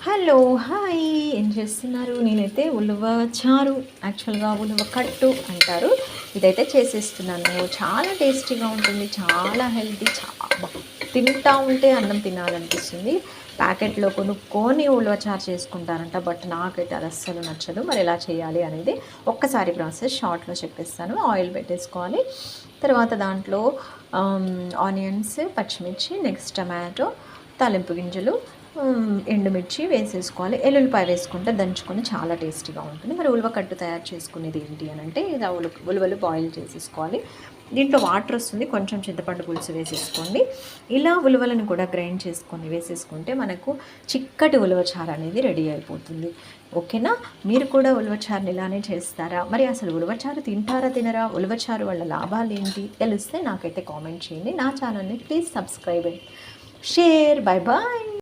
Hello hi ఏం చేస్తున్నారు? నేనైతే ఉలువ చారు, యాక్చువల్గా ఉలువ కట్టు అంటారు. ఇదైతే చేసేస్తున్నాను. చాలా టేస్టీగా ఉంటుంది, చాలా హెల్తీ, చాలా తింటా ఉంటే అన్నం తినాలనిపిస్తుంది. ప్యాకెట్లో కొనుక్కొని ఉలువ చారు చేసుకుంటారంట, బట్ నాకైతే అది అస్సలు నచ్చదు. మరి ఎలా చేయాలి అనేది ఒక్కసారి ప్రాసెస్ షార్ట్లో చెప్పేస్తాను. ఆయిల్ పెట్టేసుకోవాలి, తర్వాత దాంట్లో ఆనియన్స్, పచ్చిమిర్చి, నెక్స్ట్ టమాటో, తాలింపు గింజలు, ఎండుమిర్చి వేసేసుకోవాలి. ఎల్లుల్లిపాయ వేసుకుంటే దంచుకొని చాలా టేస్టీగా ఉంటుంది. మరి ఉలవ కట్టు తయారు చేసుకునేది ఏంటి అని అంటే, ఇలా ఉలవలు బాయిల్ చేసేసుకోవాలి. దీంట్లో వాటర్ వస్తుంది, కొంచెం చింతపండు పులుసు వేసేసుకోండి. ఇలా ఉలవలను కూడా గ్రైండ్ చేసుకొని వేసేసుకుంటే మనకు చిక్కటి ఉలవచారు అనేది రెడీ అయిపోతుంది. ఓకేనా? మీరు కూడా ఉలవచారుని ఇలానే చేస్తారా? మరి అసలు ఉలవచారు తింటారా తినరా? ఉలవచారు వల్ల లాభాలు ఏంటి తెలిస్తే నాకైతే కామెంట్ చేయండి. నా ఛానల్ని please subscribe and share. Bye bye.